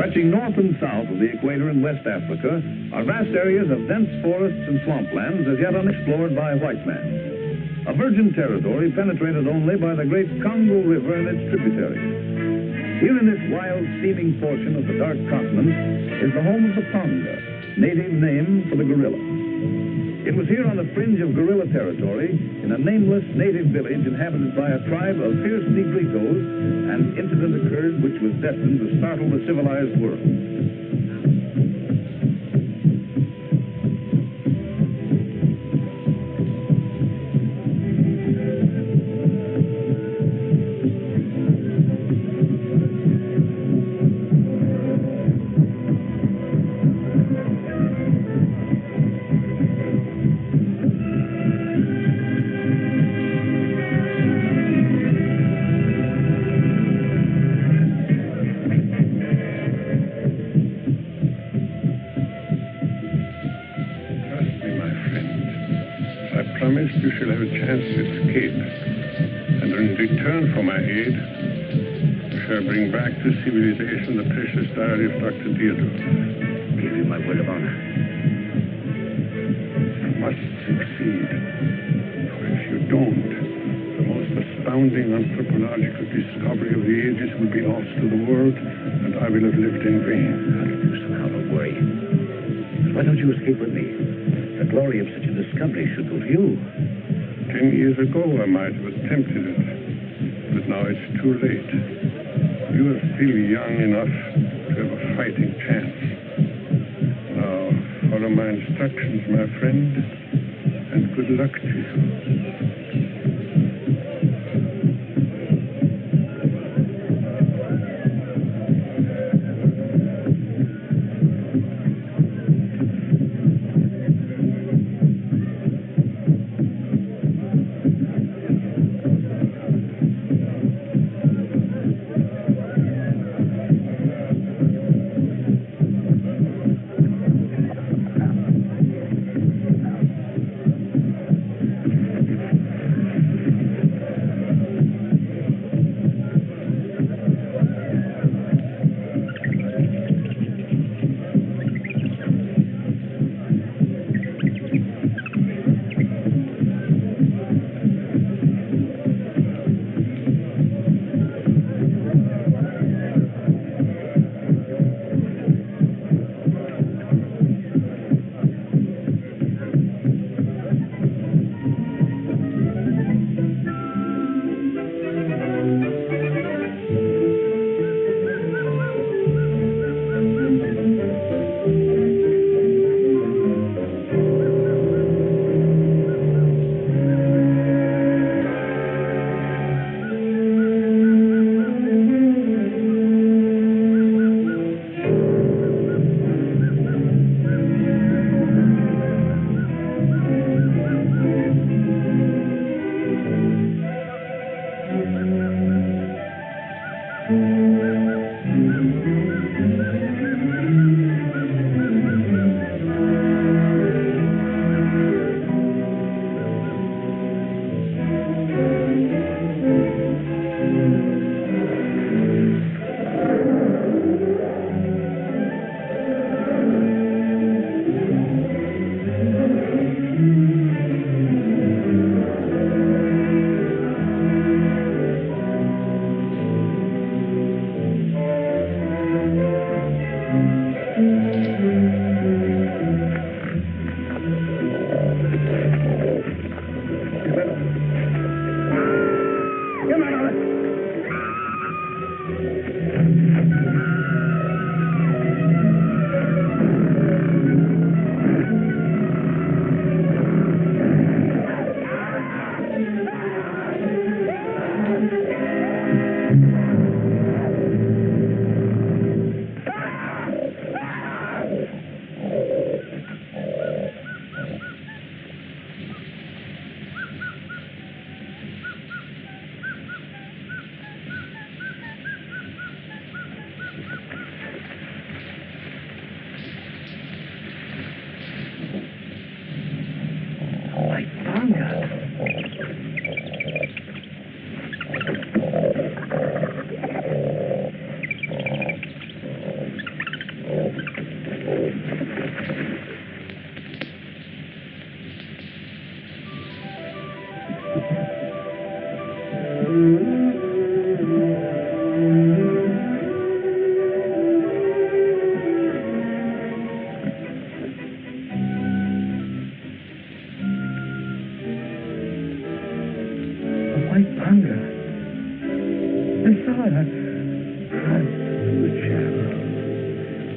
Stretching north and south of the equator in West Africa are vast areas of dense forests and swamplands as yet unexplored by white man. A virgin territory penetrated only by the great Congo River and its tributaries. Here in this wild, steaming portion of the dark continent is the home of the Pongo, native name for the gorilla. It was here on the fringe of gorilla territory, in a nameless native village inhabited by a tribe of fierce Negritos, an incident occurred which was destined to startle the civilized world. You shall have a chance to escape. And in return for my aid, you shall bring back to civilization the precious diary of Dr. Deirdre. Give you my word of honor. You must succeed. For if you don't, the most astounding anthropological discovery of the ages will be lost to the world, and I will have lived in vain. I'll do somehow, don't worry. Why don't you escape with me? The glory of such a discovery should go to you. 10 years ago, I might have attempted it, but now it's too late. You are still young enough to have a fighting chance. Now, follow my instructions, my friend, and good luck to you.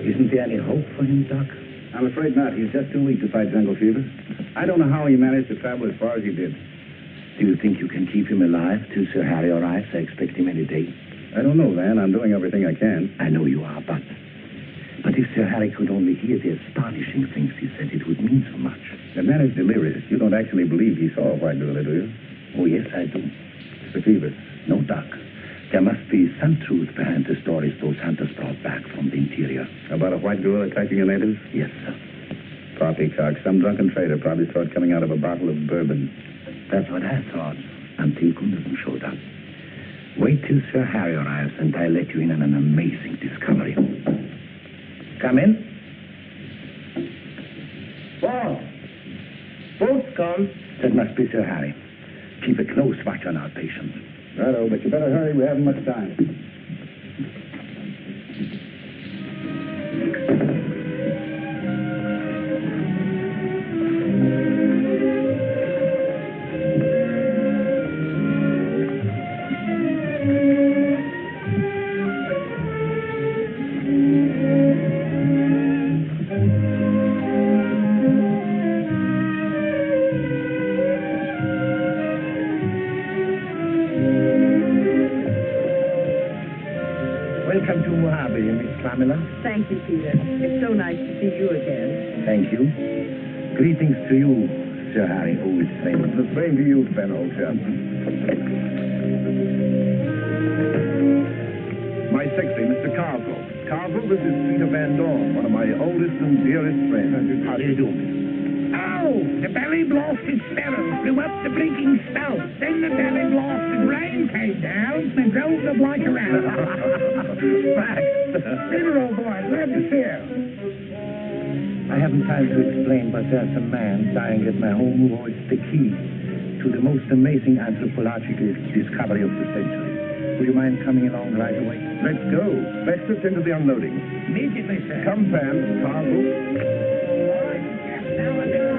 Isn't there any hope for him, Doc? I'm afraid not. He's just too weak to fight jungle fever. I don't know how he managed to travel as far as he did. Do you think you can keep him alive till Sir Harry arrives? I expect him any day. I don't know, Van. I'm doing everything I can. I know you are, but if Sir Harry could only hear the astonishing things he said, it would mean so much. The man is delirious. You don't actually believe he saw a white gorilla, do you? Oh, yes, I do. Mr. Phoebus. No, Doc. There must be some truth behind the stories those hunters brought back from the interior. About a white gorilla attacking a native? Yes, sir. Poppycock. Some drunken trader probably saw it coming out of a bottle of bourbon. That's what I thought, until Gunderson showed up. Wait till Sir Harry arrives, and I'll let you in on an amazing discovery. Come in. Boss! Boat's gone. That must be Sir Harry. Keep a close watch on our patient. Righto, but you better hurry. We haven't much time. Welcome to Mojave, Miss Pamela. Thank you, Peter. It's so nice to see you again. Thank you. Greetings to you, Sir Harry, old friend. The same to you, Fen, old chap. My sexy, Mr. Cargill. Cargill, this is Peter Van Dorn, one of my oldest and dearest friends. How do you do? Oh, the belly blasted sparrow flew up the blinking spout. Then the belly blasted rain came down and drove the blight around. Peter, old boy, glad to see you. I haven't time to explain, but there's a man dying at my home who holds the key to the most amazing anthropological discovery of the century. Would you mind coming along right away? Let's go. Let's attend to the unloading. Immediately, sir. Come, Van. Cargill. All right, yes, now I've been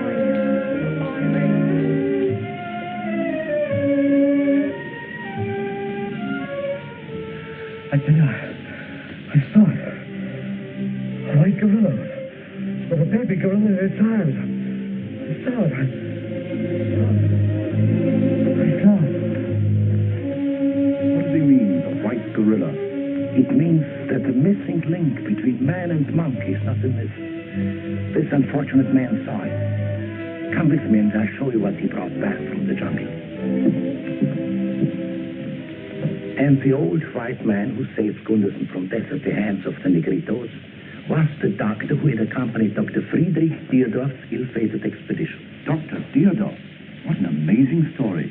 I tell you, I saw it. A white gorilla with a baby gorilla in its arms. I saw it. I saw it. What does he mean, a white gorilla? It means that the missing link between man and monkey is not a myth. This unfortunate man saw it. Come with me and I'll show you what he brought back from the jungle. And the old white man who saved Gunderson from death at the hands of the Negritos was the doctor who had accompanied Dr. Friedrich Deardorff's ill-fated expedition. Dr. Deardorff. What an amazing story.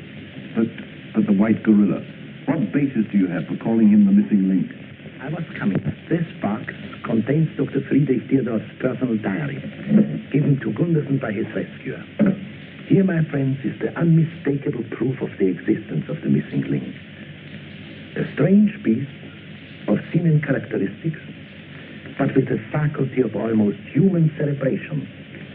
But the white gorilla. What basis do you have for calling him the missing link? I was coming. This box contains Dr. Friedrich Deardorff's personal diary, given to Gunderson by his rescuer. Here, my friends, is the unmistakable proof of the existence of the missing link. A strange beast of seeming characteristics, but with the faculty of almost human cerebration.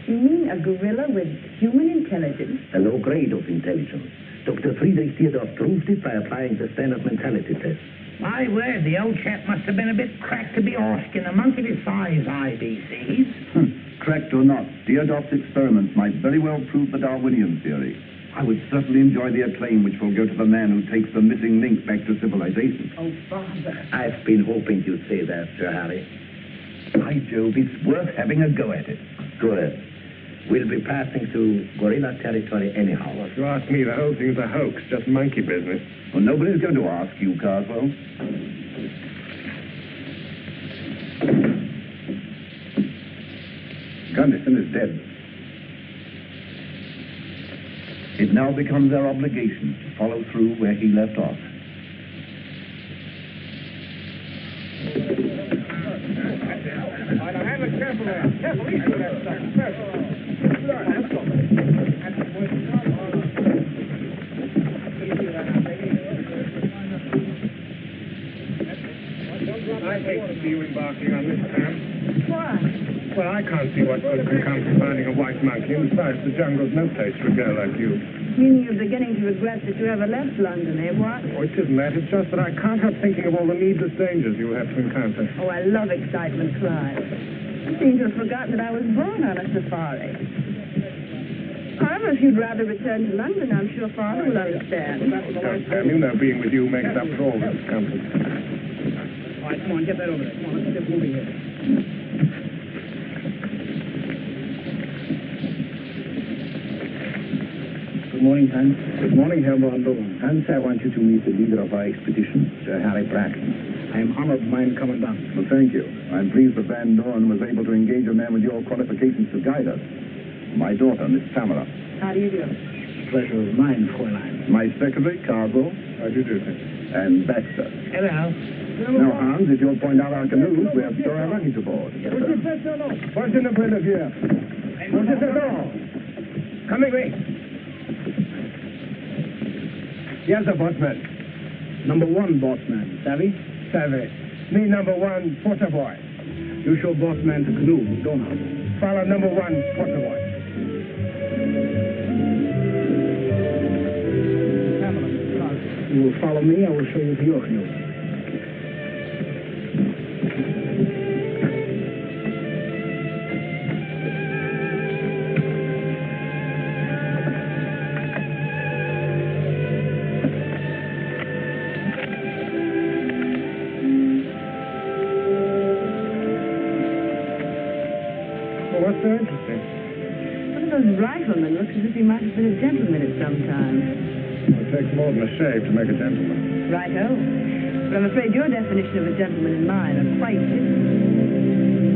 You mean a gorilla with human intelligence? A low grade of intelligence. Dr. Friedrich Deardorff proved it by applying the standard mentality test. My word, the old chap must have been a bit cracked to be asking a monkey this size IBCs. Correct or not, Deardorff's experiments might very well prove the Darwinian theory. I would certainly enjoy the acclaim which will go to the man who takes the missing link back to civilization. Oh, Father. I've been hoping you'd say that, Sir Harry. By Jove, it's worth having a go at it. Good. We'll be passing through gorilla territory anyhow. Well, if you ask me, the whole thing's a hoax, just monkey business. Well, nobody's going to ask you, Carswell. Gunderson is dead. It now becomes our obligation to follow through where he left off. Careful there. Careful, easy with that stuff. I hate to see you embarking on this, Pam. Why? Well, I can't see what good can come from finding a white monkey, and besides, the jungle's no place for a girl like you. Meaning you're beginning to regret that you ever left London, eh, what? Oh, it isn't that. It's just that I can't help thinking of all the needless dangers you have to encounter. Oh, I love excitement, Clive. You seem to have forgotten that I was born on a safari. However, if you'd rather return to London, I'm sure Father will understand. Don't, Pam. You know being with you makes up for all the discomfort. All right, come on, get that over there. Come on, let's get moving here. Good morning, Hans. Good morning, Herr Bondo. Hans, I want you to meet the leader of our expedition, Sir Harry Braxton. I am honored, mein Commandant. Well, thank you. I'm pleased that Van Dorn was able to engage a man with your qualifications to guide us. My daughter, Miss Pamela. How do you do? Pleasure is mine, Fräulein. My secretary, Carswell, How do you do, sir? and Baxter. Hello. Now, Hans, if you'll point out our canoes, we have store our luggage aboard. Yes, sir. What's in the point of view? What's it all? Come with me. Yes, the boatman. Number one, bossman. Savvy? Savvy. Me, number one, porter boy. You show bossman the canoe, don't you? Follow number one, porter boy. You will follow me, I will show you to your canoe. Well, what's so interesting? One of those riflemen looks as if he might have been a gentleman at some time. It takes more than a shave to make a gentleman. Right-ho. But I'm afraid your definition of a gentleman and mine are quite different.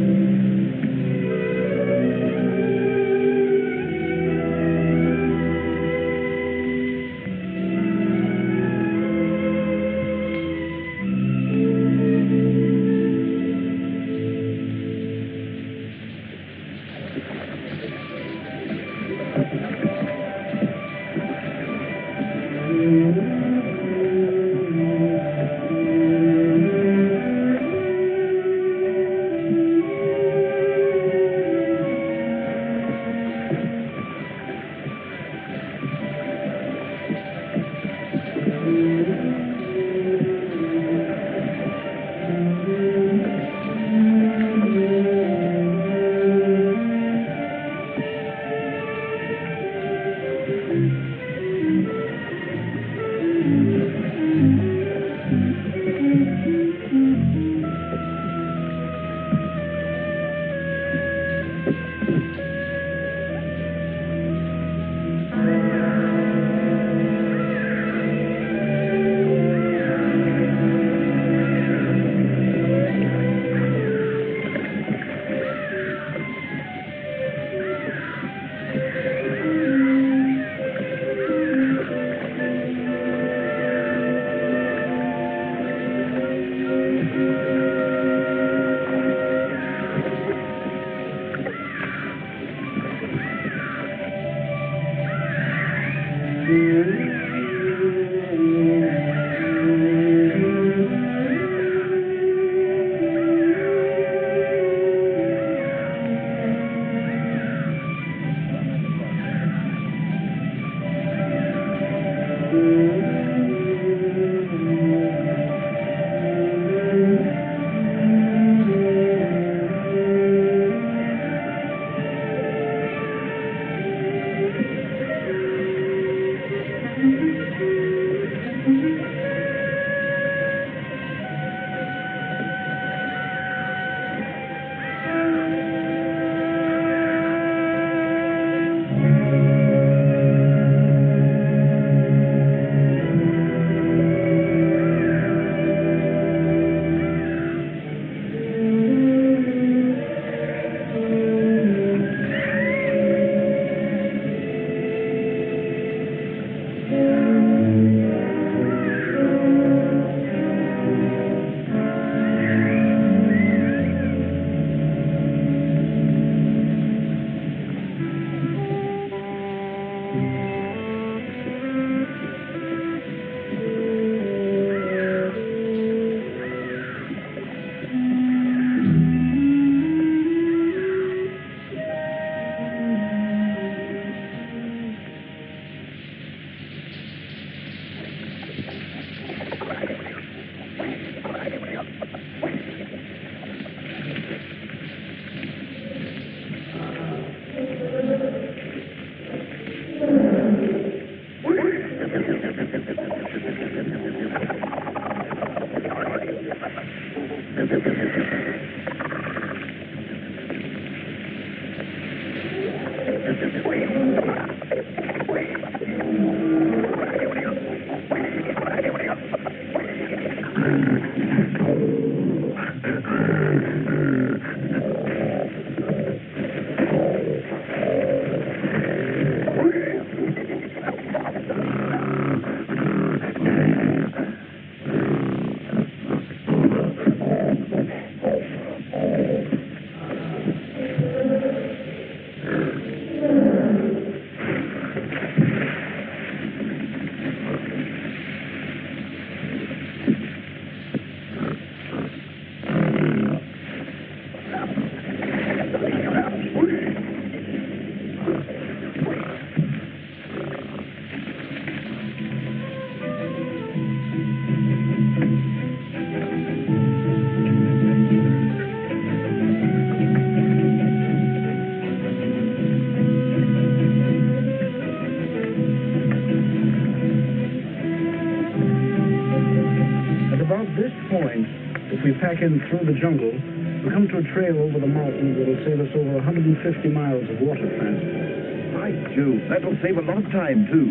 In through the jungle, we come to a trail over the mountains that'll save us over 150 miles of water transport. By Jove, that'll save a lot of time, too.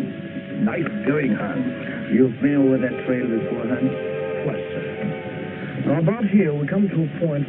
Nice going, Hans. You've been over that trail before, Hans? Twice, sir. Now, about here, we come to a point...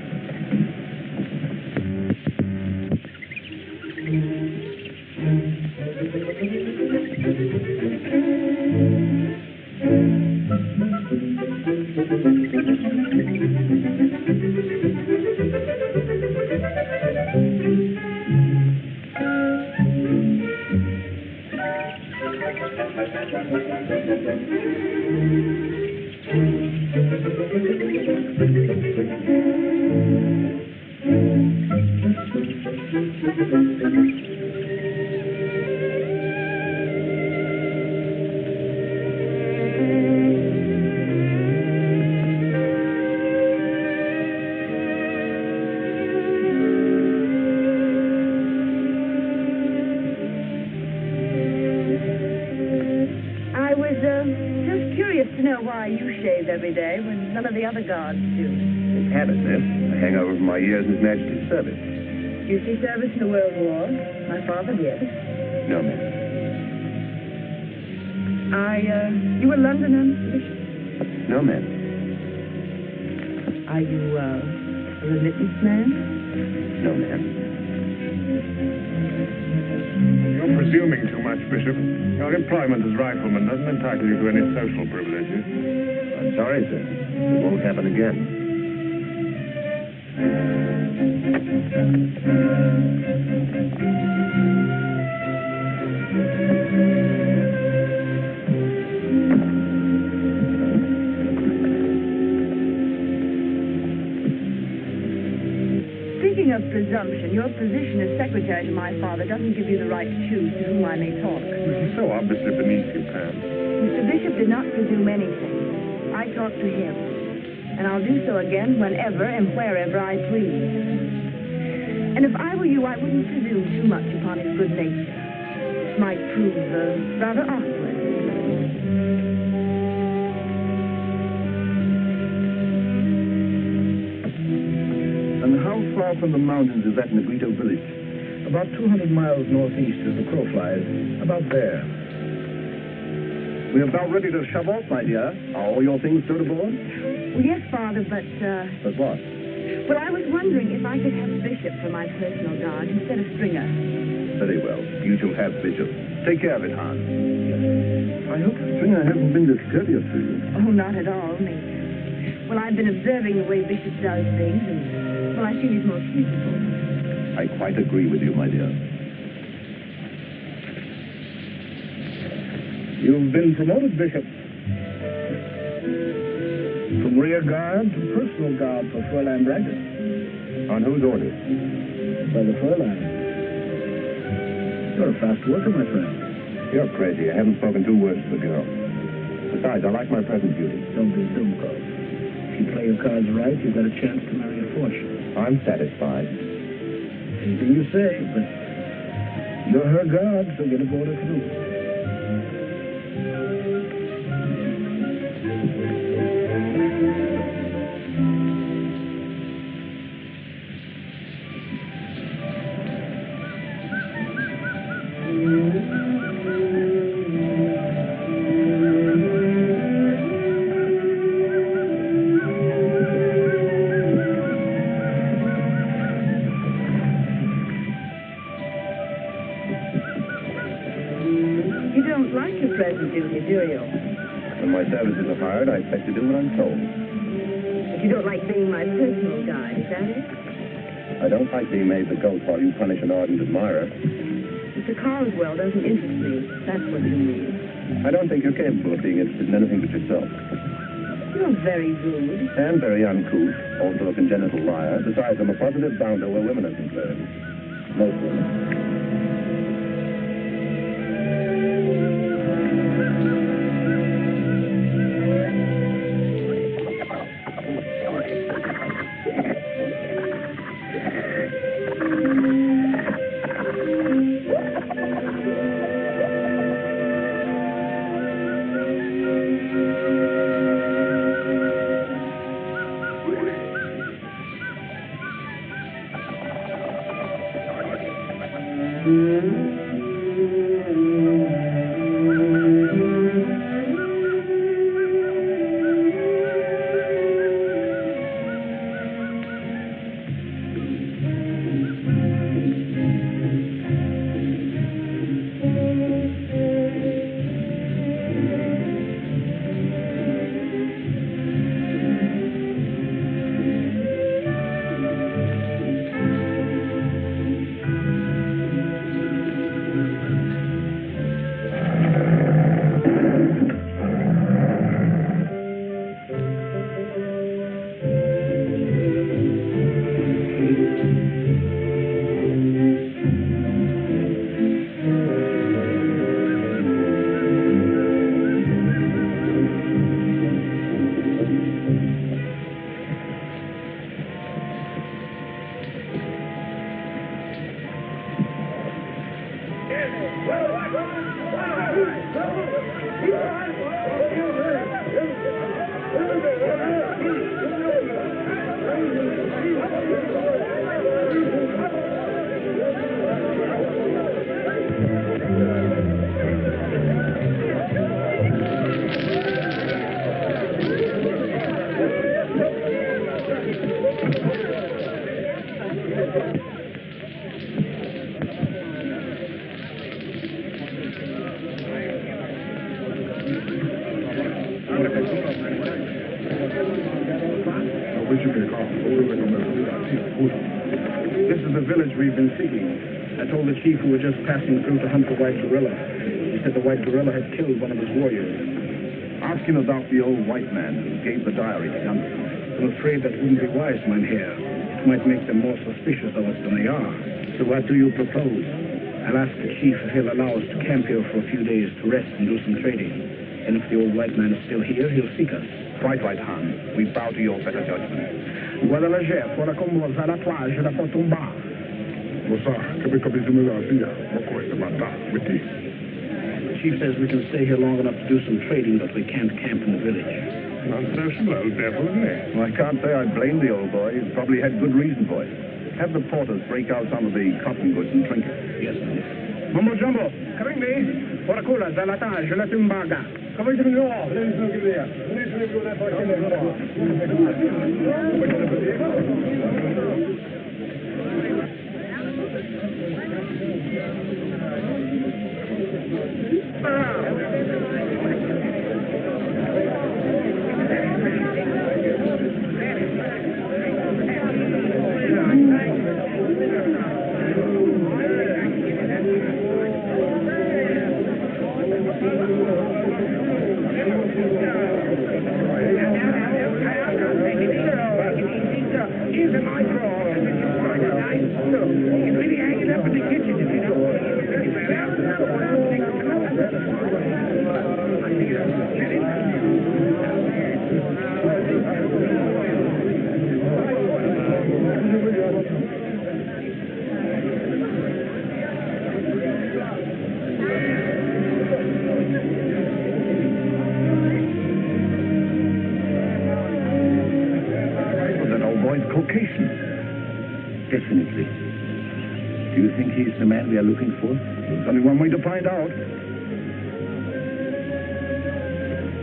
every day when none of the other guards do. It's habit, miss. I hang over from my years in His Majesty's service. You see service in the World War? My father did. No, miss. You a Londoner, Bishop? No, ma'am. Are you, a remittance man? No, ma'am. You're presuming too much, Bishop. Your employment as rifleman doesn't entitle you to any social privileges. I'm sorry, sir. It won't happen again. Speaking of presumption, your position as secretary to my father doesn't give you the right to choose to whom I may talk. This is so obviously beneath you, Pam. Mr. Bishop did not presume anything. I talked to him, and I'll do so again whenever and wherever I please. And if I were you, I wouldn't presume too much upon his good nature. It might prove rather awkward. And how far from the mountains is that Negrito village? About 200 miles northeast as the crow flies. About there. We're about ready to shove off, my dear. Are all your things stowed aboard? Well, yes, Father, but, But what? Well, I was wondering if I could have Bishop for my personal guard instead of Stringer. Very well. You shall have Bishop. Take care of it, Hans. I hope Stringer hasn't been discourteous to you. Oh, not at all, only... Well, I've been observing the way Bishop does things, and, well, I feel he's most useful. I quite agree with you, my dear. You've been promoted, Bishop. From rear guard to personal guard for Fräulein Brackett. On whose orders? By the Fräulein. You're a fast worker, my friend. You're crazy. I haven't spoken 2 words to the girl. Besides, I like my present beauty. Don't be dumb, Carl. If you play your cards right, you've got a chance to marry a fortune. I'm satisfied. Anything you say, but you're her guard, so get aboard her canoe. managerial. When my services are hired, I expect to do what I'm told. But you don't like being my personal guide, is that it? I don't like being made the goat while you punish an ardent admirer. Mr. Carswell doesn't interest me. That's what you mean. I don't think you're capable of being interested in anything but yourself. You're very rude. And very uncouth, also a congenital liar. Besides, I'm a positive bounder where women are concerned. Most women. This is the village we've been seeking. I told the chief we were just passing through to hunt the white gorilla. He said the white gorilla had killed one of his warriors. Ask him about the old white man who gave the diary to Gunderson. I'm afraid that wouldn't be wise, Mynheer. It might make them more suspicious of us than they are. So what do you propose? I'll ask the chief if he'll allow us to camp here for a few days to rest and do some trading. And if the old white man is still here, he'll seek us. Quite right, Han. We bow to your better judgment. Guarda la gente, fuori con moza alla plage da Potumba. Mosa, kabi zimelaziya, moko mata, witi. The chief says we can stay here long enough to do some trading, but we can't camp in the village. Non-social, definitely. Well, I can't say I blame the old boy. He's probably had good reason for it. Have the porters break out some of the cotton goods and trinkets. Yes, Mambo Jumbo, Karingi, Porakula, Zalatage, Latumbaga. Come into the law. Definitely. Do you think he's the man we are looking for? There's only one way to find out.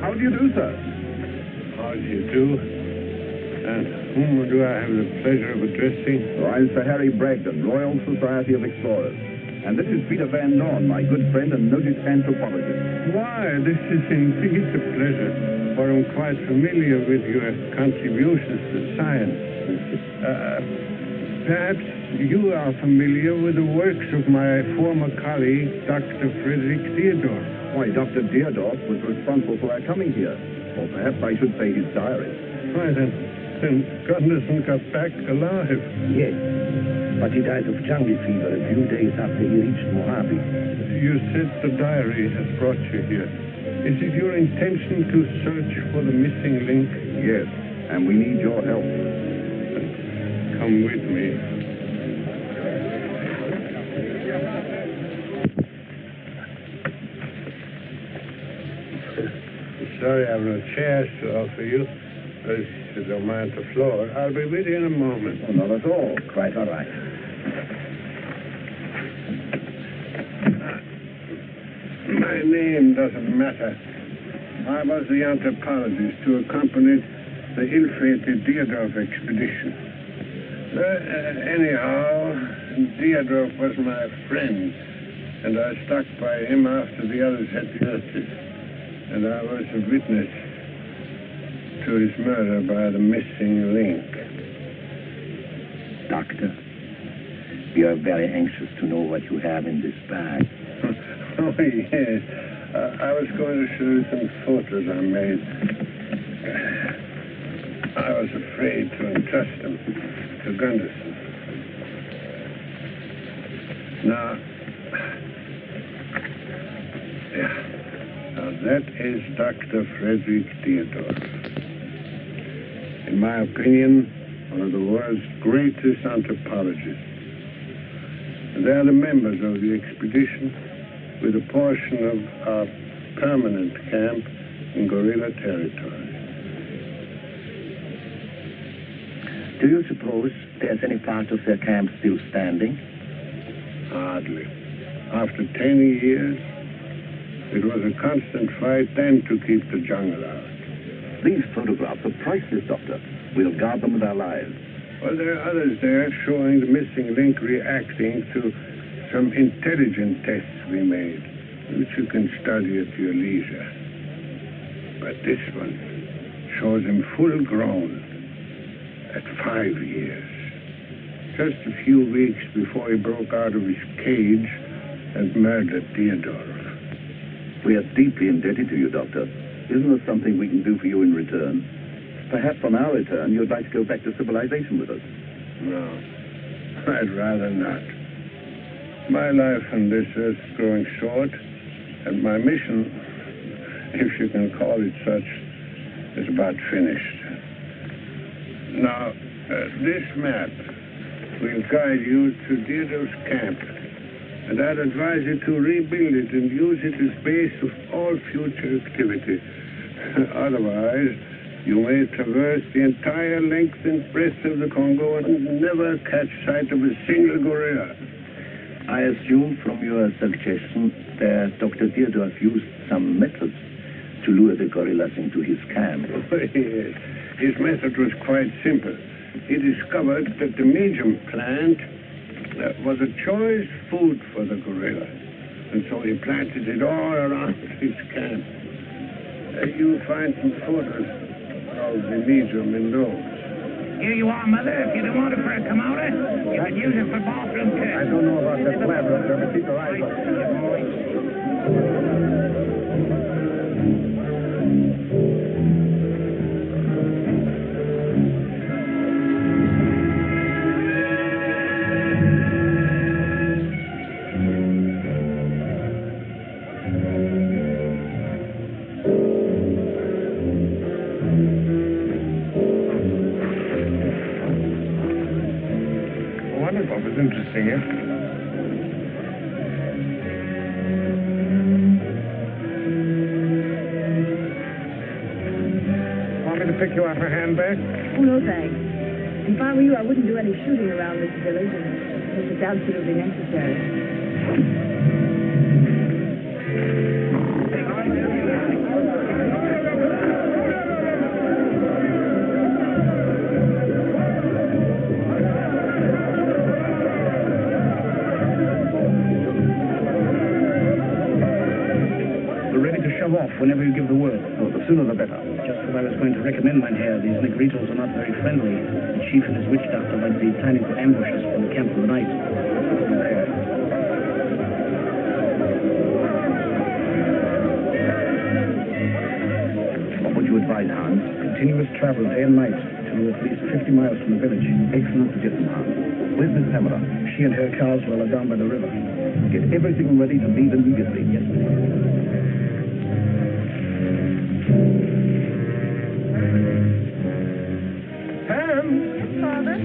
How do you do, sir? How do you do? And whom do I have the pleasure of addressing? Oh, I'm Sir Harry Bragdon, Royal Society of Explorers. And this is Peter Van Dorn, my good friend and noted anthropologist. Why, this is indeed a pleasure, for I'm quite familiar with your contributions to science. Perhaps you are familiar with the works of my former colleague, Dr. Frederick Theodore. Why, Dr. Deardorff was responsible for our coming here. Or perhaps I should say his diary. Why, then Gunderson got back alive. Yes, but he died of jungle fever a few days after he reached Mojave. You said the diary has brought you here. Is it your intention to search for the missing link? Yes, and we need your help. Come with me. Sorry, I have no chairs to offer you. If you don't mind the floor, I'll be with you in a moment. Oh, not at all. Quite all right. My name doesn't matter. I was the anthropologist who accompanied the ill-fated Deardorff expedition. Anyhow, Deardorff was my friend, and I stuck by him after the others had deserted. And I was a witness to his murder by the missing link. Doctor, we are very anxious to know what you have in this bag. Oh, yes. I was going to show you some photos I made. I was afraid to entrust them to Gunderson. Now, that is Dr. Frederick Theodore. In my opinion, one of the world's greatest anthropologists. And they are the members of the expedition with a portion of our permanent camp in gorilla territory. Do you suppose there's any part of their camp still standing? Hardly. After 10 years, it was a constant fight then to keep the jungle out. These photographs are priceless, Doctor. We'll guard them with our lives. Well, there are others there showing the missing link reacting to some intelligent tests we made, which you can study at your leisure. But this one shows him full grown at 5 years. Just a few weeks before he broke out of his cage and murdered Deardorff. We are deeply indebted to you, Doctor. Isn't there something we can do for you in return? Perhaps on our return, you'd like to go back to civilization with us. No, I'd rather not. My life on this earth is growing short, and my mission, if you can call it such, is about finished. Now, this map will guide you to Deardorff's camp, and I'd advise you to rebuild it and use it as base of all future activity. Otherwise, you may traverse the entire length and breadth of the Congo and never catch sight of a single gorilla. I assume from your suggestion that Dr. Deardorff used some methods to lure the gorillas into his camp. Yes. His method was quite simple. He discovered that the medium plant was a choice food for the gorilla, and so he planted it all around his camp. You'll find some photos of the medium in those. Here you are, Mother. If you don't want it for a commode, you can use it for bathroom too. I don't know about that plan, Doctor, but keep your eyes on What was interesting, eh? Want me to pick you up a handbag? Oh, no, thanks. If I were you, I wouldn't do any shooting around this village unless it's absolutely necessary. off whenever you give the word. Oh, the sooner the better. Just what I was going to recommend, mein Herr. These Negritos are not very friendly. The chief and his witch doctor might be planning to ambush us from the camp of the night. What would you advise, Hans? Continuous travel day and night to at least 50 miles from the village. Excellent suggestion, Hans. Where's Miss Pamela? She and her Carswell are down by the river. Get everything ready to leave immediately. Yes, please. Pam! Yes, Father?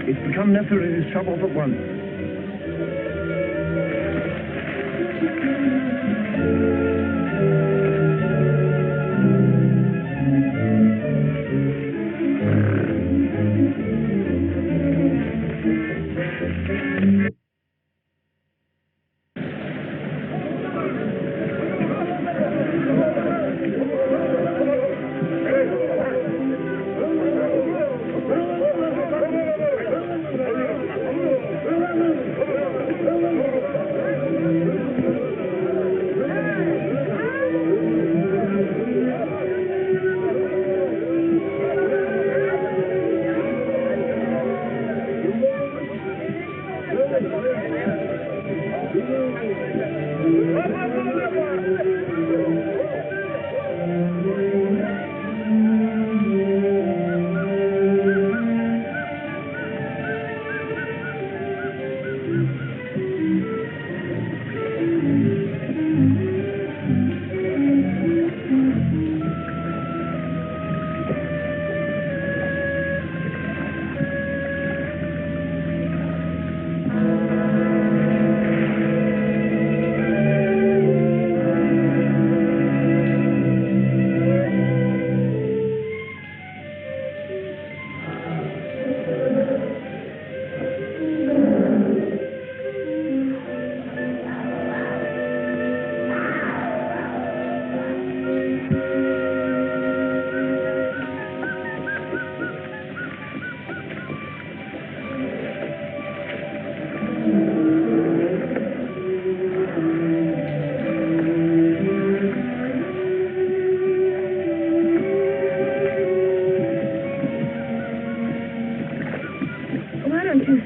It's become necessary to shove off at once.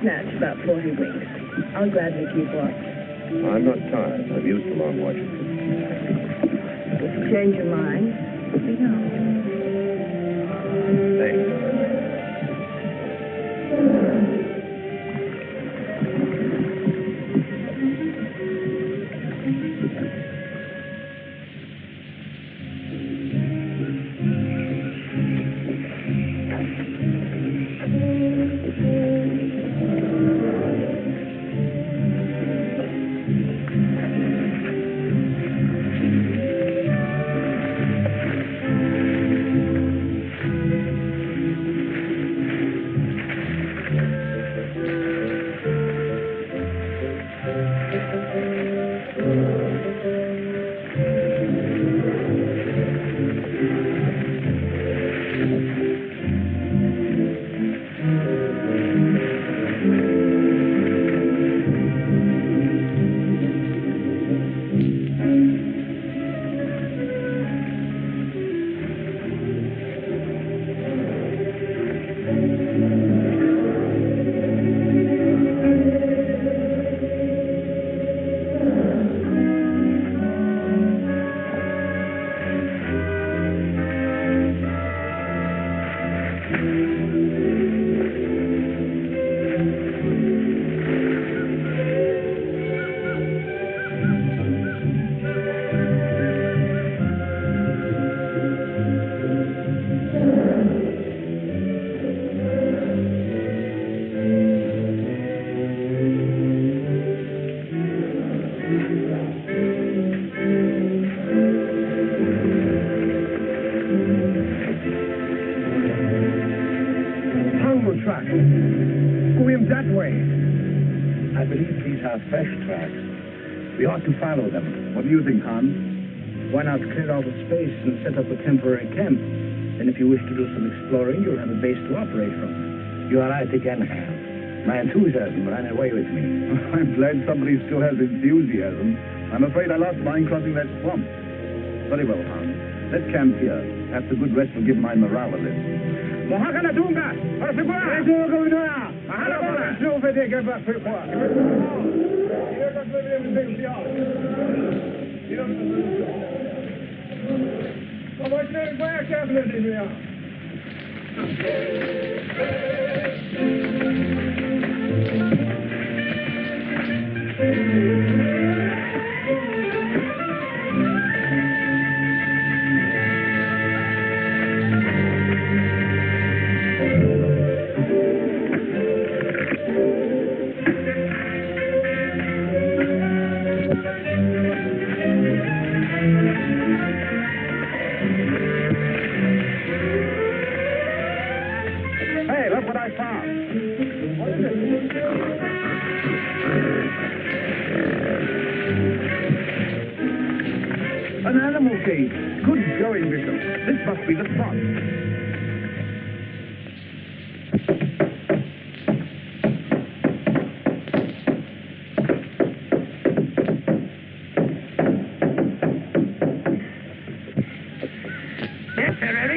Snatch about 40 winks. I'll gladly keep watch. I'm not tired. I'm used to long watches. If you change your mind, let me know. Thanks. Tracks. Go in that way. I believe these are fresh tracks. We ought to follow them. What do you think, Hans? Why not clear out a space and set up a temporary camp? Then if you wish to do some exploring, you'll have a base to operate from. You are right again, Hans. My enthusiasm ran away with me. I'm glad somebody still has enthusiasm. I'm afraid I lost mine crossing that swamp. Very well, Hans. Let's camp here. Perhaps a good rest will give my morale a lift. Mohakana Dunga! Persegura! Mahalabora! Hey, look what I found. What is it? An animal cage. Good going, Bishop. This must be the spot.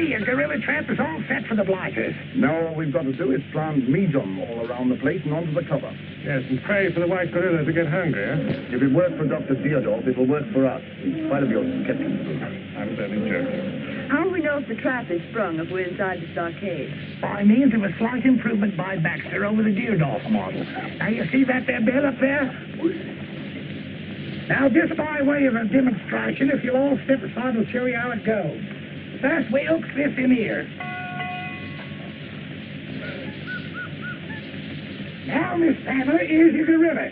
Your gorilla trap is all set for the blighters. Now all we've got to do is plant medium all around the place and onto the cover. Yes, and pray for the white gorilla to get hungry, eh? If it worked for Dr. Deodorf, it will work for us, in spite of your skepticism. I'm very joking. How do we know if the trap is sprung if we're inside the stockade? By means of a slight improvement by Baxter over the Deerdorf model. Now, you see that there bed up there? Now, just by way of a demonstration, if you'll all step aside, I'll show you how it goes. First, we hook this in here. Now, Miss Pamela, here's your gorilla.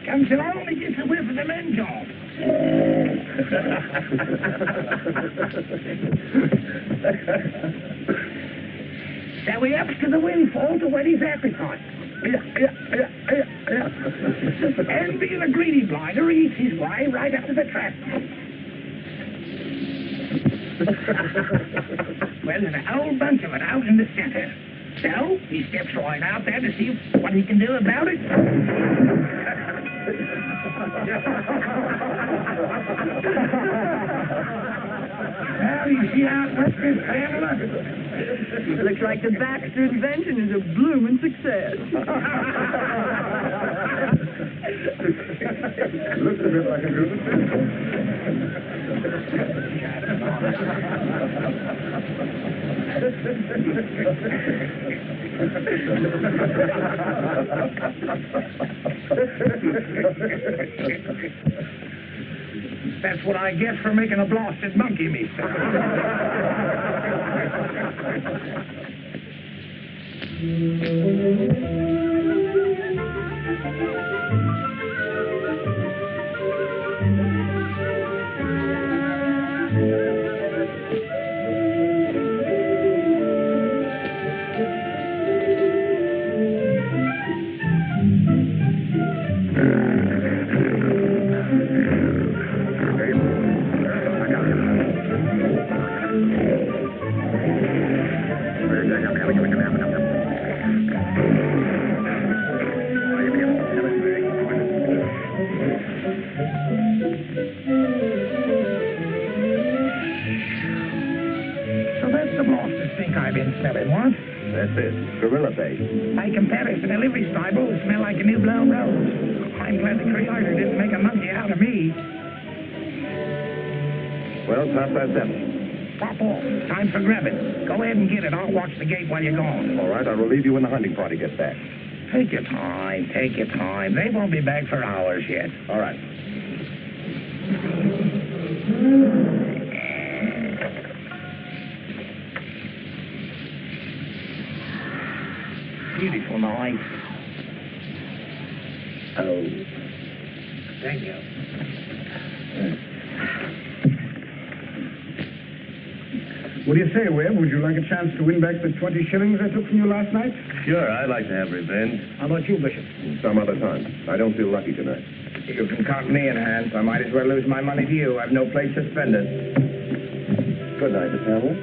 Comes along and gets a whiff of the lens off. So he ups to the windfall to whet his appetite. And being a greedy blighter, he eats his way right up to the trap. Well, there's a whole bunch of it out in the center. So, he steps right out there to see what he can do about it. Well, you see how it works, Miss Pamela? Looks like the Baxter invention is a blooming success. Looks a bit like a good That's what I get for making a blasted monkey, me, sir. That's it. Gorilla bait. By comparison, a livery stable would smell like a new blown rose. I'm glad the creator didn't make a monkey out of me. Well, past that 7. Pop off. Time for grabbing. Go ahead and get it. I'll watch the gate while you're gone. All right, I'll relieve you when the hunting party gets back. Take your time. Take your time. They won't be back for hours yet. All right. Beautiful night. Oh. Thank you. What do you say, Webb? Would you like a chance to win back the 20 shillings I took from you last night? Sure, I'd like to have revenge. How about you, Bishop? Some other time. I don't feel lucky tonight. You can count me in, Hans. I might as well lose my money to you. I've no place to spend it. Good night, Miss Hamill.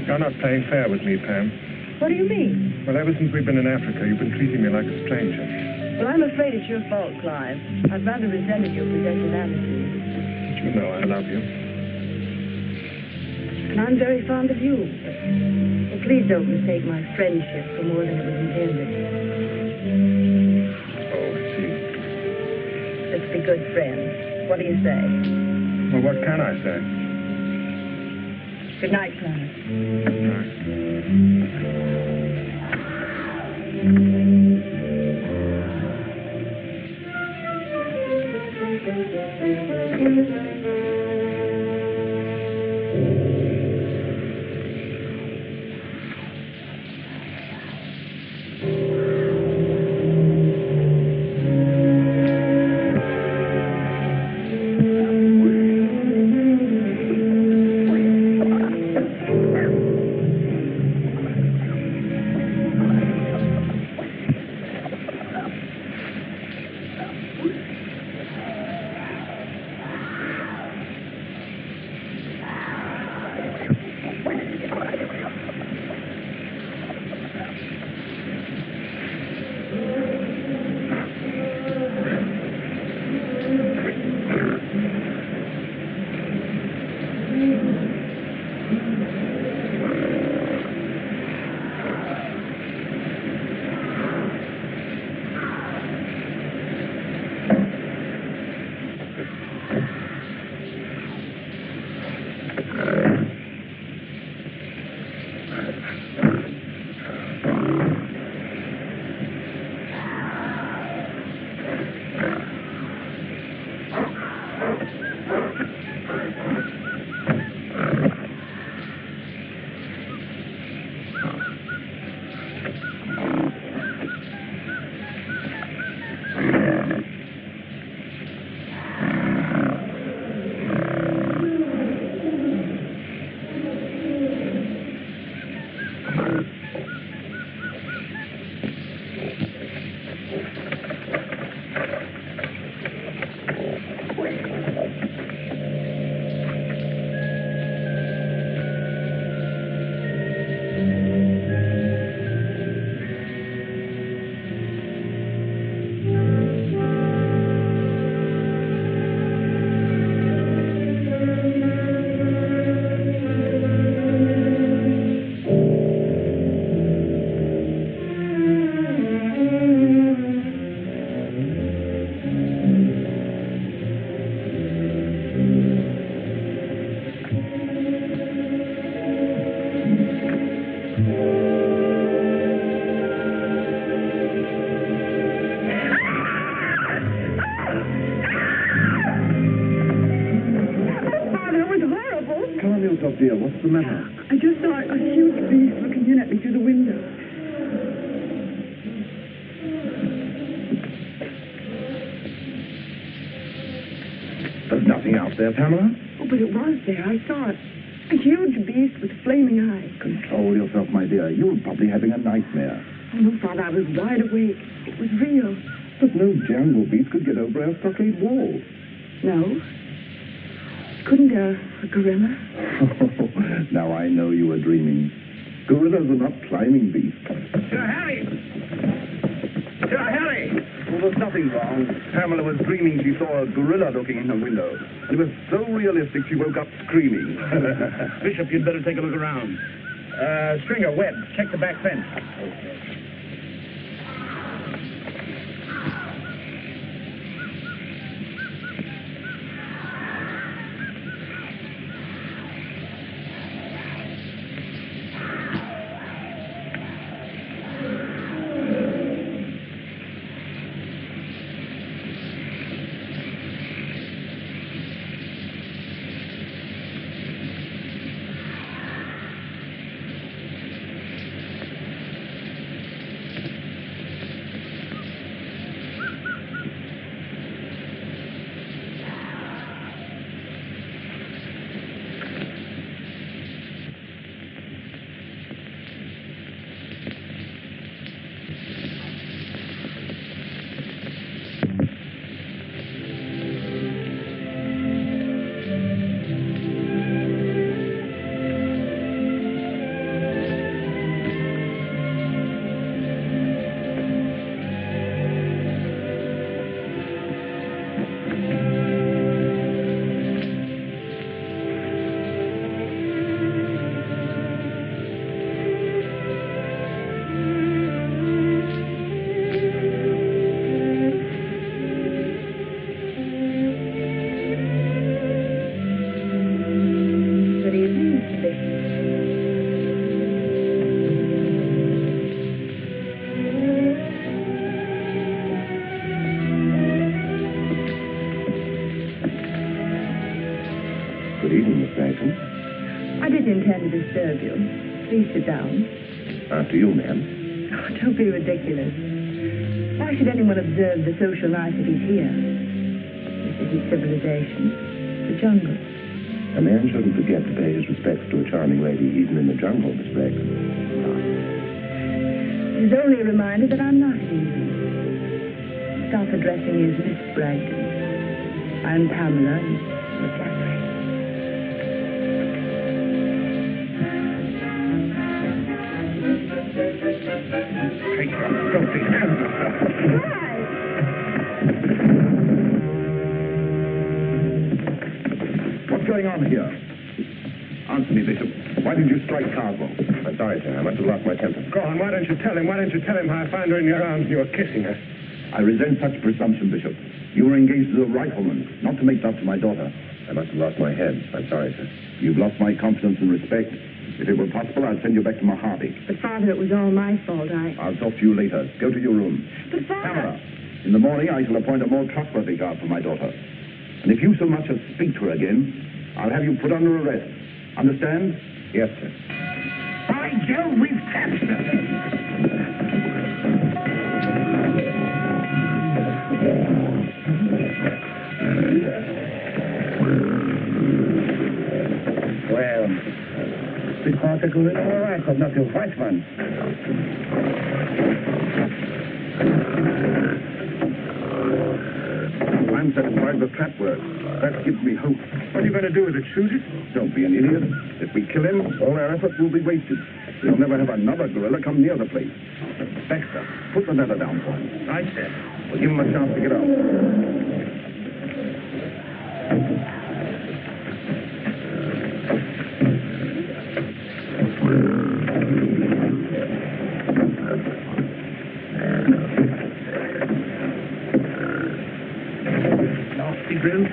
You're not playing fair with me, Pam. What do you mean? Well, ever since we've been in Africa, you've been treating me like a stranger. Well, I'm afraid it's your fault, Clive. I've rather resented your possessive attitude. You know I love you. And I'm very fond of you. But please don't mistake my friendship for more than it was intended. Oh, see. Let's be good friends. What do you say? Well, what can I say? Good night, Clive. Dear, what's the matter? I just saw a huge beast looking in at me through the window. There's nothing out there, Pamela. Oh, but it was there. I saw it. A huge beast with flaming eyes. Control yourself, my dear. You're probably having a nightmare. Oh, no, Father, I was wide awake. It was real. But no jungle beast could get over our stockade wall. No? Couldn't a gorilla? Now I know you were dreaming. Gorillas are not climbing beasts. Sir Harry! Sir Harry! Well, there's nothing wrong. Pamela was dreaming she saw a gorilla looking in her window. It was so realistic she woke up screaming. Bishop, you'd better take a look around. Stringer, Webb, check the back fence. Milton. I didn't intend to disturb you. Please sit down. After you, ma'am. Oh, don't be ridiculous. Why should anyone observe the social niceties here? This isn't civilization. It's the jungle. A man shouldn't forget to pay his respects to a charming lady even in the jungle, Miss Bragdon. It is only a reminder that I'm not at ease. Stop addressing me as Miss Bragdon. I'm Pamela, and Miss Catherine. Take your filthy hands off her. Why? What's going on here? Answer me, Bishop. Why did you strike Cargo? I'm sorry, sir. I must have lost my temper. Go on, why don't you tell him? Why don't you tell him how I found her in your arms and you were kissing her? I resent such presumption, Bishop. You were engaged as a rifleman, not to make love to my daughter. I must have lost my head. I'm sorry, sir. You've lost my confidence and respect. If it were possible, I'd send you back to Mojave. But, Father, it was all my fault. I'll talk to you later. Go to your room. But, Father... Pamela, in the morning I shall appoint a more trustworthy guard for my daughter. And if you so much as speak to her again, I'll have you put under arrest. Understand? Yes, sir. By Jove, we've captured her. Well, the particle is all right, but not your white man. I'm satisfied the trap works. That gives me hope. What are you going to do with it? Shoot it? Don't be an idiot. If we kill him, all our efforts will be wasted. We'll never have another gorilla come near the place. Baxter, put the leather down for him. Right, sir. We'll give him a chance to get out. Nasty drill.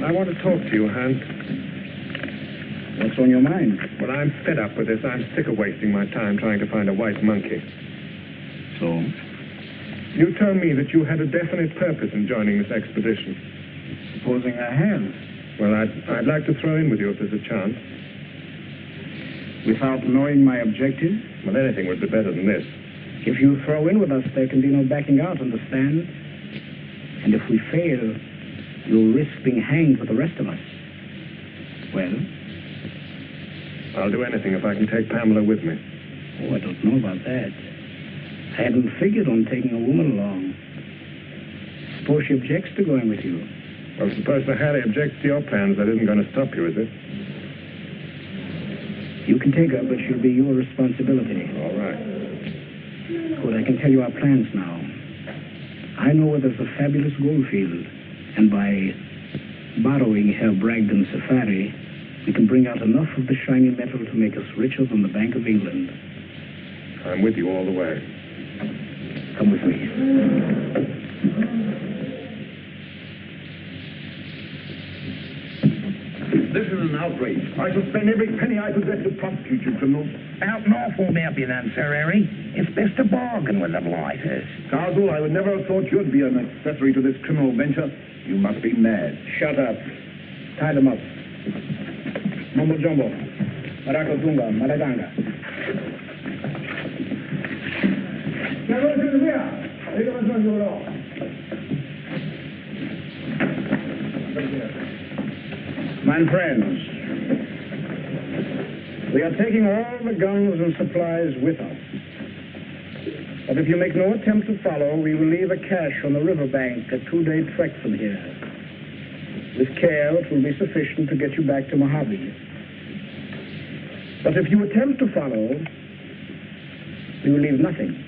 I want to talk to you, Hans. What's on your mind? Well, I'm fed up with this. I'm sick of wasting my time trying to find a white monkey. So? You told me that you had a definite purpose in joining this expedition. Supposing I have. Well, I'd like to throw in with you if there's a chance. Without knowing my objective? Well, anything would be better than this. If you throw in with us, there can be no backing out, understand? And if we fail, you'll risk being hanged with the rest of us. Well? I'll do anything if I can take Pamela with me. Oh, I don't know about that. I hadn't figured on taking a woman along. Suppose she objects to going with you. Well, suppose Sir Harry objects to your plans. That isn't going to stop you, is it? You can take her, but she'll be your responsibility. All right. Good, I can tell you our plans now. I know where there's a fabulous gold field, and by borrowing Herr Bragdon's safari, we can bring out enough of the shiny metal to make us richer than the Bank of England. I'm with you all the way. Come with me. This is an outrage. I shall spend every penny I possess to prosecute you, criminals. Out north won't help you then, Sir Harry. It's best to bargain with the blighters. Cardinal, I would never have thought you'd be an accessory to this criminal venture. You must be mad. Shut up. Tie them up. Mumbo Jumbo. Maracotunga. Maladanga. My friends, we are taking all the guns and supplies with us. But if you make no attempt to follow, we will leave a cache on the riverbank, a 2-day trek from here. With care, it will be sufficient to get you back to Mojave. But if you attempt to follow, we will leave nothing.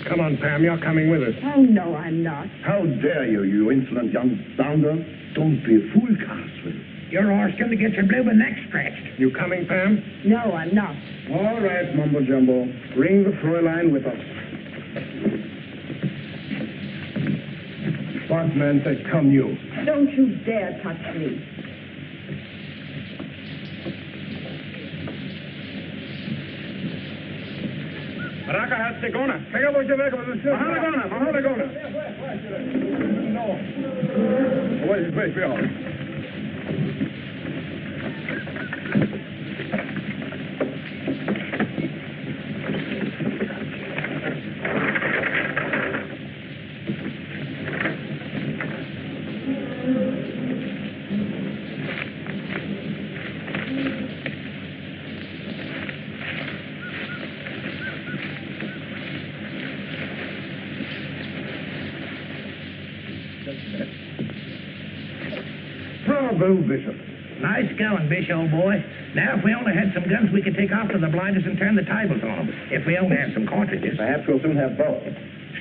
Come on, Pam, you're coming with us. Oh, no, I'm not. How dare you, you insolent young bounder? Don't be a fool, Carswell. You're asking to get your bloomin' neck scratched. You coming, Pam? No, I'm not. All right, Mumbo Jumbo. Bring the Fräulein with us. Boss man says come you. Don't you dare touch me. Baraka hat segona. Pega voce vego. Mahana. No. Where's we are? Bravo, Bishop. Nice going, Bish, old boy. Now, if we only had some guns, we could take off to the blinders and turn the tables on them. If we only had some cartridges. Perhaps we'll soon have both.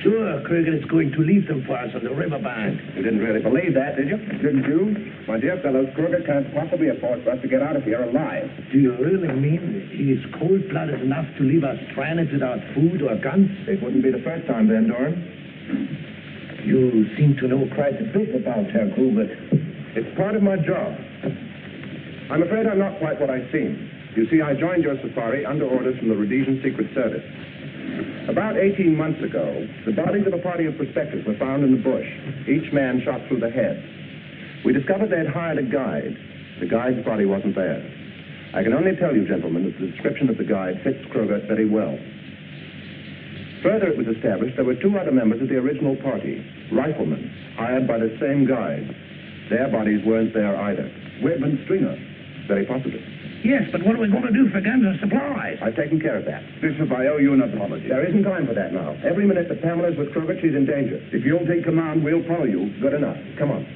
Sure, Kruger is going to leave them for us on the riverbank. You didn't really believe that, did you? Didn't you? My dear fellows, Kruger can't possibly afford for us to get out of here alive. Do you really mean he is cold-blooded enough to leave us stranded without food or guns? It wouldn't be the first time, Van Doren. You seem to know quite a bit about Herr Kruger. It's part of my job. I'm afraid I'm not quite what I seem. You see, I joined your safari under orders from the Rhodesian Secret Service. About 18 months ago, the bodies of a party of prospectors were found in the bush, each man shot through the head. We discovered they'd hired a guide. The guide's body wasn't there. I can only tell you, gentlemen, that the description of the guide fits Kruger very well. Further, it was established there were 2 other members of the original party, riflemen, hired by the same guide. Their bodies weren't there either. Webb and Stringer. Very possibly. Yes, but what are we going to do for guns and supplies? I've taken care of that. Bishop, I owe you an apology. There isn't time for that now. Every minute that Pamela's with Kruger, she's in danger. If you'll take command, we'll follow you. Good enough. Come on.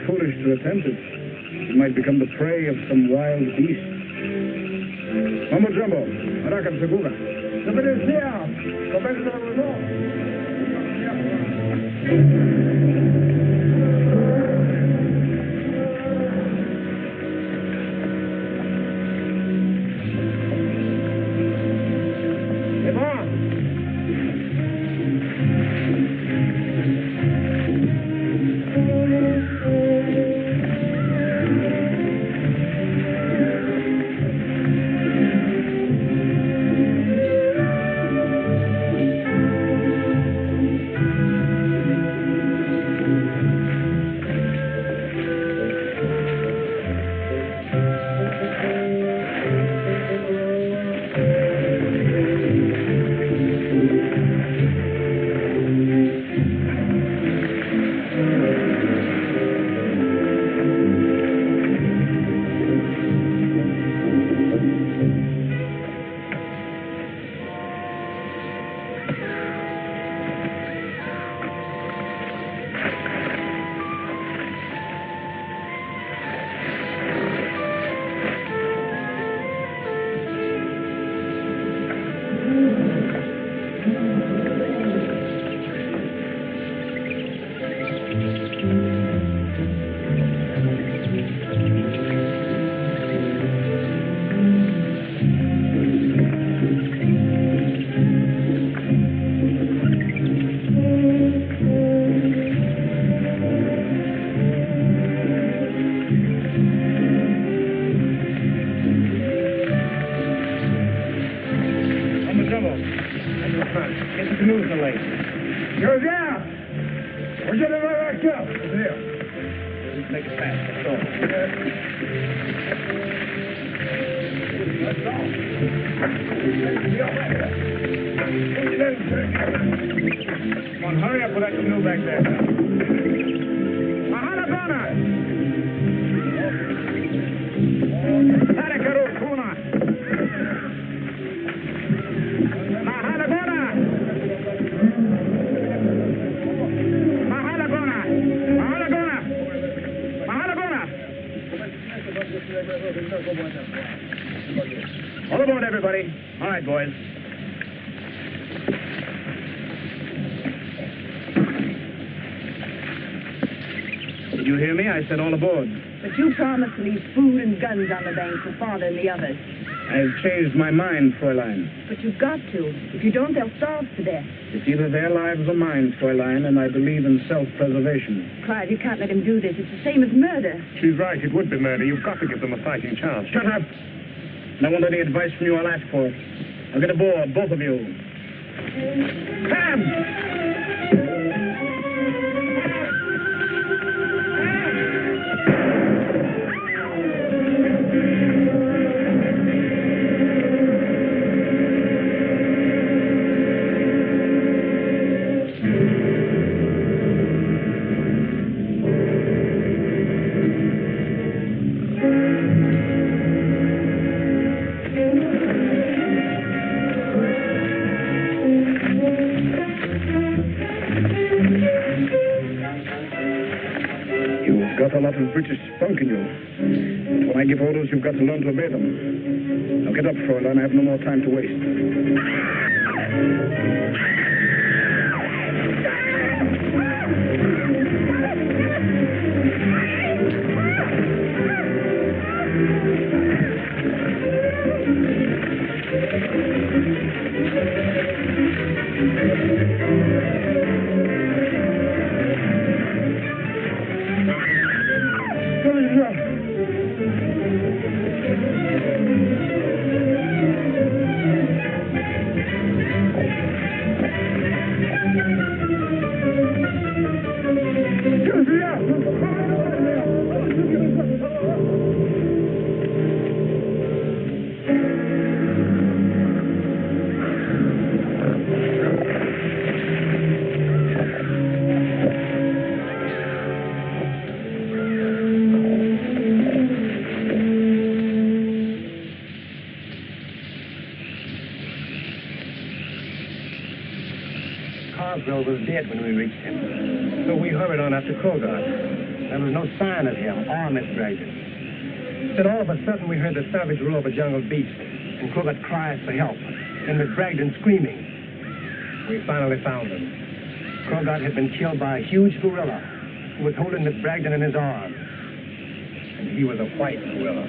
Foolish to attempt it. You might become the prey of some wild beast. Mumbo Jumbo, Baraka Segura. The Venecia, Convento del Pongo. And you front. Get the canoes in the lake. You're there! We're getting right back up. Here. Let's make it fast. Let's go. Let's go. Come on, hurry up with that canoe back there. Mahalabana! Tarakarukuna! Mahalagona! Mahalagona! Mahalagona! Mahalagona! All aboard, everybody. All right, boys. Did you hear me? I said all aboard. But you promised to leave food and guns on the bank for Father and the others. I've changed my mind, Fräulein. But you've got to. If you don't, they'll starve to death. It's either their lives or mine, Fräulein, and I believe in self-preservation. Clive, you can't let him do this. It's the same as murder. She's right. It would be murder. You've got to give them a fighting chance. Shut up! And I want any advice from you, I'll ask for it. Now get aboard, both of you. Hands! Got a lot of British spunk in you. But when I give orders, you've got to learn to obey them. Now get up, Fräulein. I have no more time to waste. Was dead when we reached him. So we hurried on after Krogod. There was no sign of him or Miss Bragdon. Then all of a sudden we heard the savage roar of a jungle beast and Krogod cries for help and Miss Bragdon screaming. We finally found him. Krogod had been killed by a huge gorilla who was holding Miss Bragdon in his arms. And he was a white gorilla.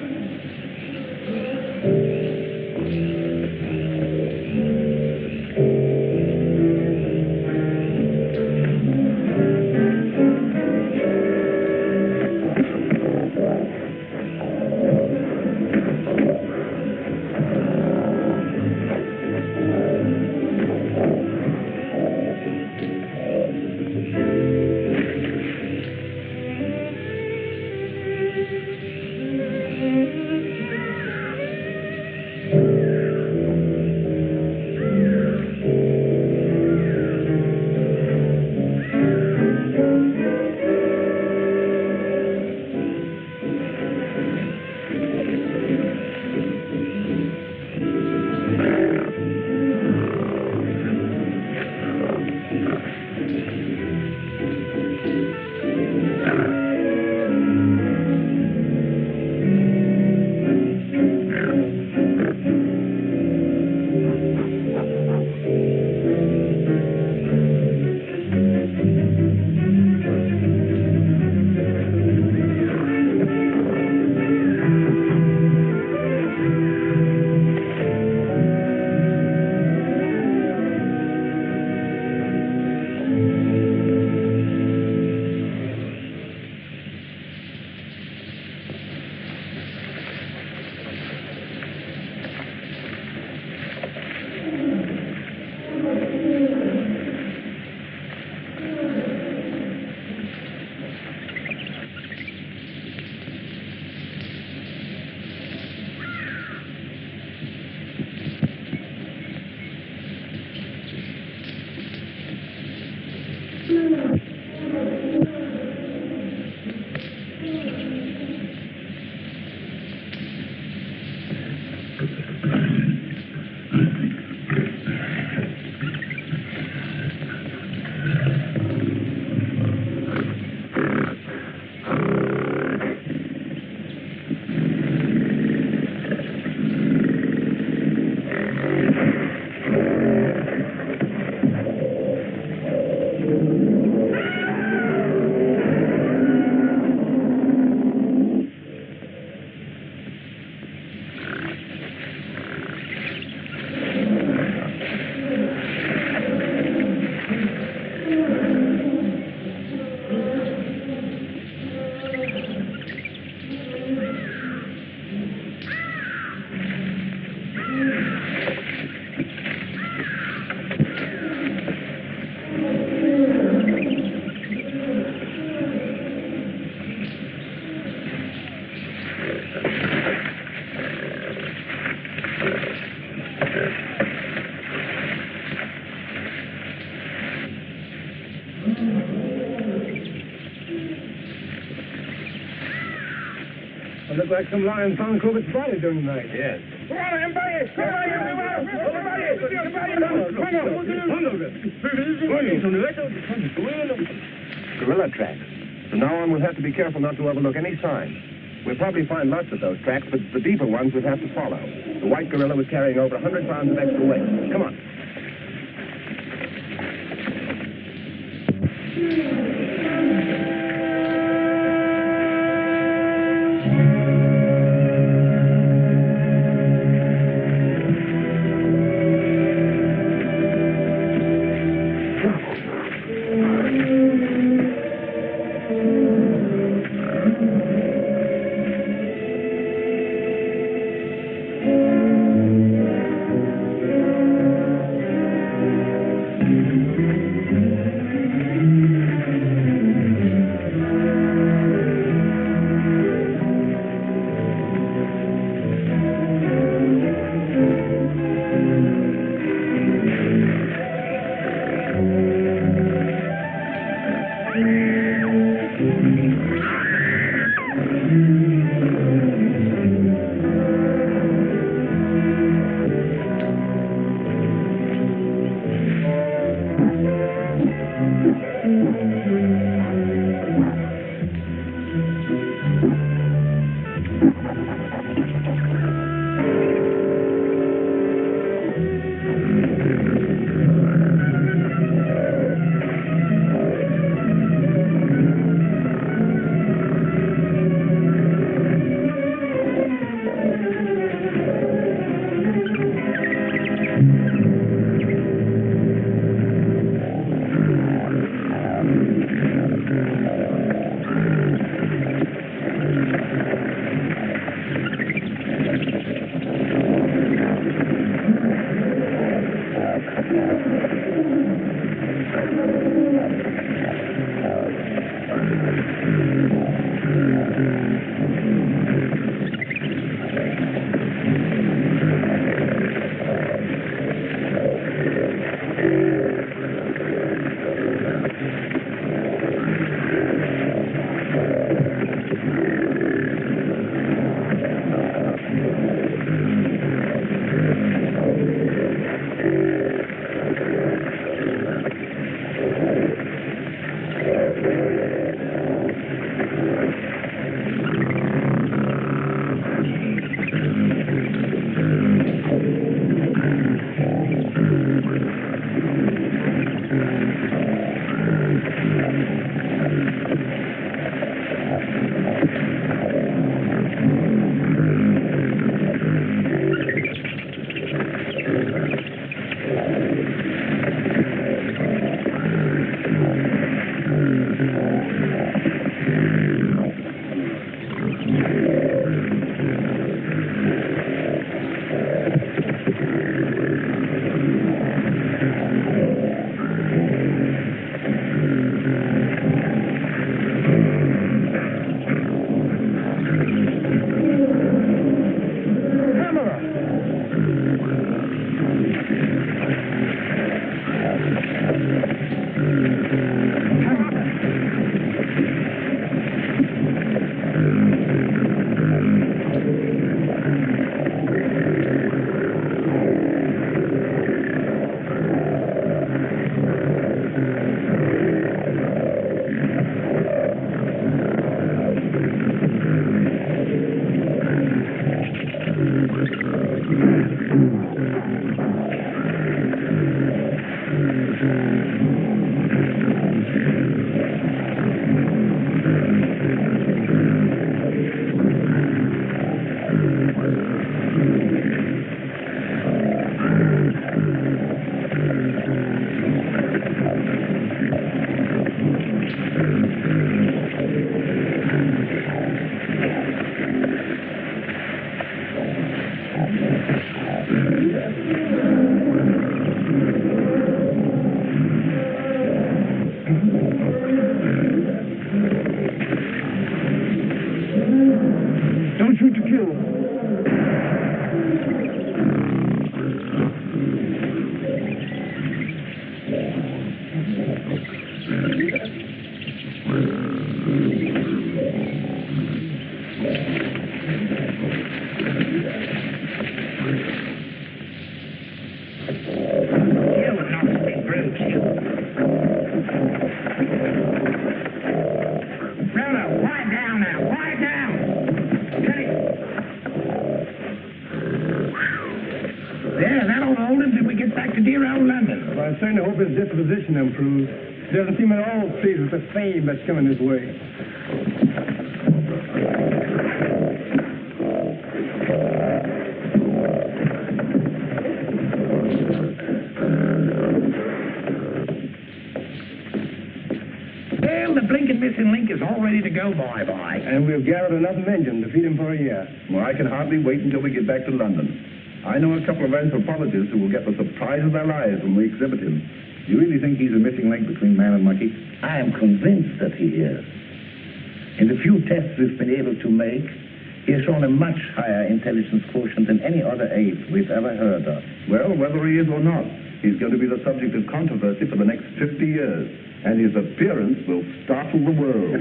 It looked like some lion found Corbett's body during the night. Yes. Come on, everybody! Come on, Gorilla tracks. From now on, we'll have to be careful not to overlook any signs. We'll probably find lots of those tracks, but the deeper ones we'll have to follow. The white gorilla was carrying over 100 pounds of extra weight. Come on. back to dear old London. Well, I certainly hope his disposition improves. He doesn't seem at all pleased with the fame that's coming his way. Well, the blinking missing link is all ready to go, bye-bye. And we've gathered enough men to feed him for a year. Well, I can hardly wait until we get back to London. I know a couple of anthropologists who will get the surprise of their lives when we exhibit him. Do you really think he's a missing link between man and monkey? I am convinced that he is. In the few tests we've been able to make, he has shown a much higher intelligence quotient than any other ape we've ever heard of. Well, whether he is or not, he's going to be the subject of controversy for the next 50 years. And his appearance will startle the world.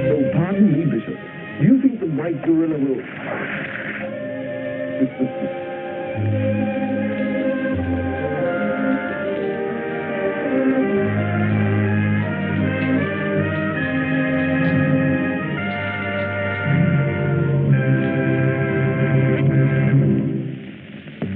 Oh, pardon me, Bishop. Do you think the white gorilla will...